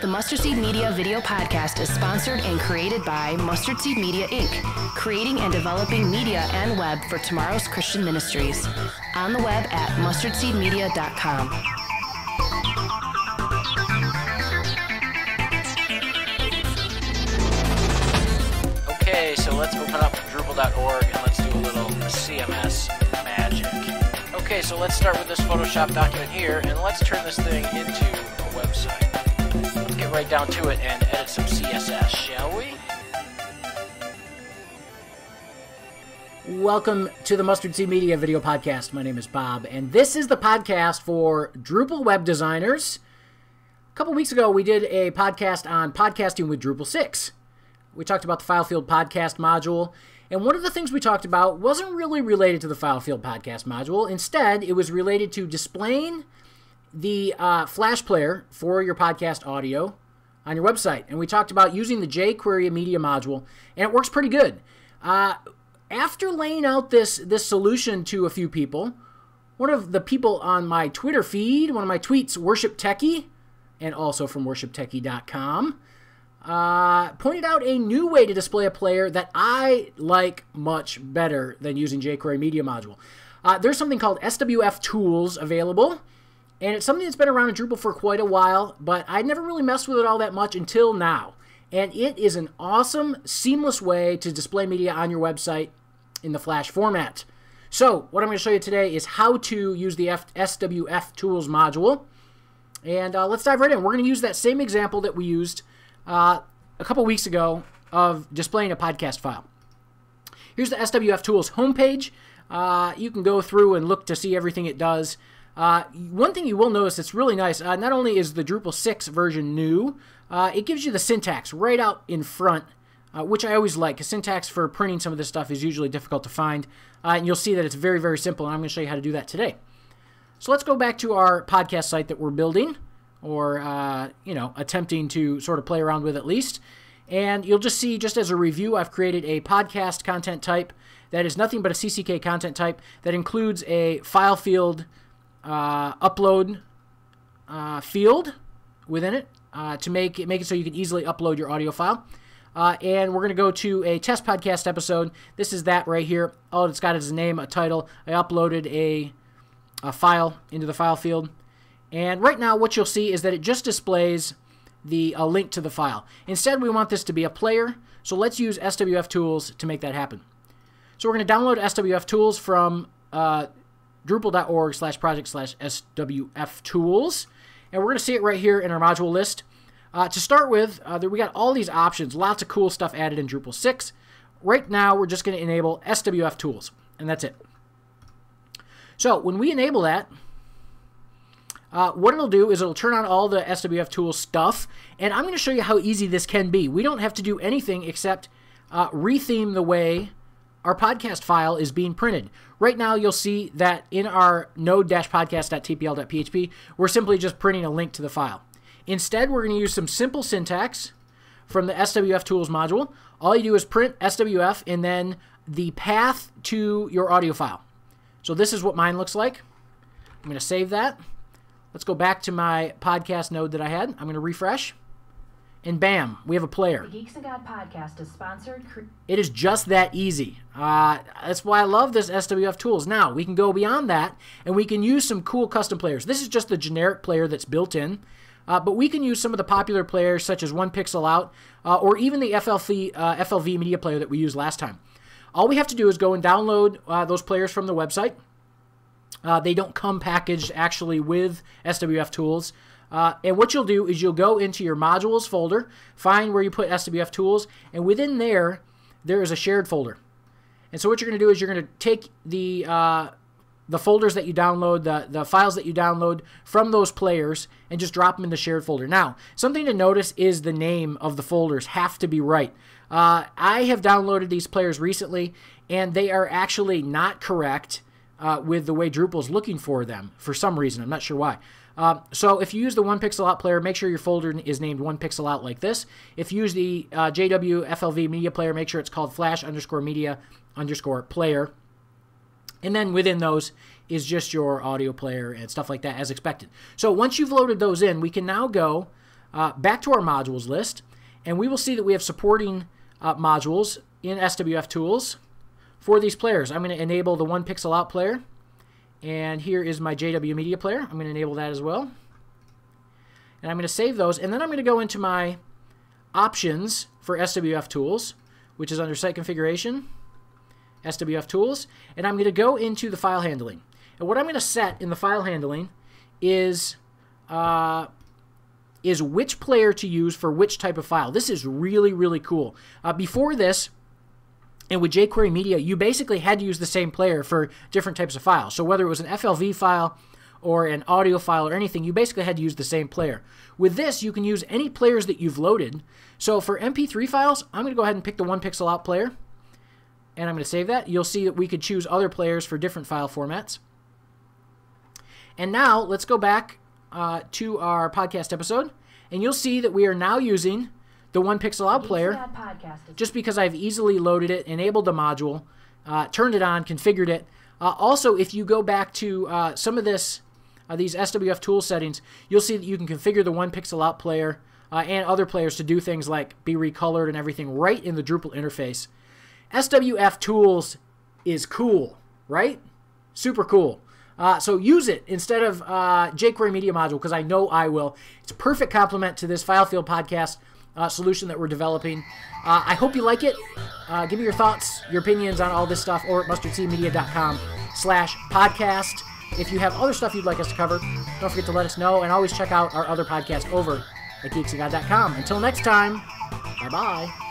The Mustard Seed Media video podcast is sponsored and created by Mustard Seed Media, Inc., creating and developing media and web for tomorrow's Christian ministries. On the web at mustardseedmedia.com. Okay, so let's open up Drupal.org and let's do a little CMS magic. Okay, so let's start with this Photoshop document here, and let's turn this thing into a website. Let's get right down to it and edit some CSS, shall we? Welcome to the Mustard Seed Media video podcast. My name is Bob, and this is the podcast for Drupal web designers. A couple weeks ago, we did a podcast on podcasting with Drupal 6. We talked about the file field podcast module, and one of the things we talked about wasn't really related to the file field podcast module. Instead, it was related to displaying the Flash player for your podcast audio on your website. And we talked about using the jQuery media module, and it works pretty good. After laying out this solution to a few people, one of the people on my Twitter feed, one of my tweets, Worship Techie, and also from worshiptechie.com, pointed out a new way to display a player that I like much better than using jQuery Media Module. There's something called SWF Tools available, and it's something that's been around in Drupal for quite a while, but I never really messed with it all that much until now. And it is an awesome, seamless way to display media on your website in the Flash format. So, what I'm going to show you today is how to use the SWF Tools module. And let's dive right in. We're going to use that same example that we used a couple weeks ago of displaying a podcast file. Here's the SWF Tools homepage. You can go through and look to see everything it does. One thing you will notice that's really nice, not only is the Drupal 6 version new, it gives you the syntax right out in front, which I always like, because syntax for printing some of this stuff is usually difficult to find. And you'll see that it's very, very simple, and I'm going to show you how to do that today. So let's go back to our podcast site that we're building, or attempting to sort of play around with at least. And you'll just see, just as a review, I've created a podcast content type that is nothing but a CCK content type that includes a file field upload field within it to make it so you can easily upload your audio file. And we're going to go to a test podcast episode. This is that right here. All it's got is a name, a title. I uploaded a file into the file field. And right now what you'll see is that it just displays the link to the file. Instead, we want this to be a player, so let's use SWF Tools to make that happen. So we're going to download SWF Tools from drupal.org/project/SWF Tools, and we're going to see it right here in our module list. To start with, we got all these options, lots of cool stuff added in Drupal 6. Right now, we're just going to enable SWF Tools, and that's it. So when we enable that, what it'll do is it'll turn on all the SWF Tools stuff, and I'm going to show you how easy this can be. We don't have to do anything except retheme the way our podcast file is being printed. Right now, you'll see that in our node-podcast.tpl.php, we're simply just printing a link to the file. Instead, we're going to use some simple syntax from the SWF Tools module. All you do is print SWF and then the path to your audio file. So this is what mine looks like. I'm going to save that. Let's go back to my podcast node that I had. I'm going to refresh. And bam, we have a player. The Geeks and God podcast is sponsored. It is just that easy. That's why I love this SWF Tools. Now, we can go beyond that, and we can use some cool custom players. This is just the generic player that's built in. But we can use some of the popular players, such as 1 Pixel Out, or even the FLV media player that we used last time. All we have to do is go and download those players from the website. They don't come packaged actually with SWF Tools. And what you'll do is you'll go into your modules folder, find where you put SWF Tools, and within there is a shared folder. And so what you're going to do is you're going to take the folders that you download, the files that you download from those players, and just drop them in the shared folder. Now, something to notice is the name of the folders have to be right. I have downloaded these players recently, and they are actually not correct with the way Drupal is looking for them for some reason. I'm not sure why. So if you use the 1 Pixel Out player, make sure your folder is named 1 Pixel Out like this. If you use the JW FLV media player, make sure it's called flash_media_player. And then within those is just your audio player and stuff like that as expected. So once you've loaded those in, we can now go back to our modules list, and we will see that we have supporting modules in SWF Tools for these players. I'm going to enable the 1 pixel out player, and here is my JW Media player. I'm going to enable that as well. And I'm going to save those, and then I'm going to go into my options for SWF Tools, which is under Site Configuration, SWF Tools, and I'm going to go into the file handling. And what I'm going to set in the file handling is which player to use for which type of file. This is really, really cool. Before this, and with jQuery Media, you basically had to use the same player for different types of files. So whether it was an FLV file or an audio file or anything, you basically had to use the same player. With this, you can use any players that you've loaded. So for MP3 files, I'm going to go ahead and pick the 1 pixel out player, and I'm going to save that. You'll see that we could choose other players for different file formats. And now let's go back to our podcast episode, and you'll see that we are now using the 1 pixel out player just because I've easily loaded it, enabled the module, turned it on, configured it. Also, if you go back to some of these SWF tool settings, you'll see that you can configure the 1 pixel out player and other players to do things like be recolored and everything right in the Drupal interface. SWF Tools is cool, right? Super cool. So use it instead of jQuery Media Module, because I know I will. It's a perfect complement to this file field podcast solution that we're developing. I hope you like it. Give me your thoughts, your opinions on all this stuff over at mustardseedmedia.com/podcast. If you have other stuff you'd like us to cover, don't forget to let us know, and always check out our other podcast over at geeksandgod.com. Until next time, bye-bye.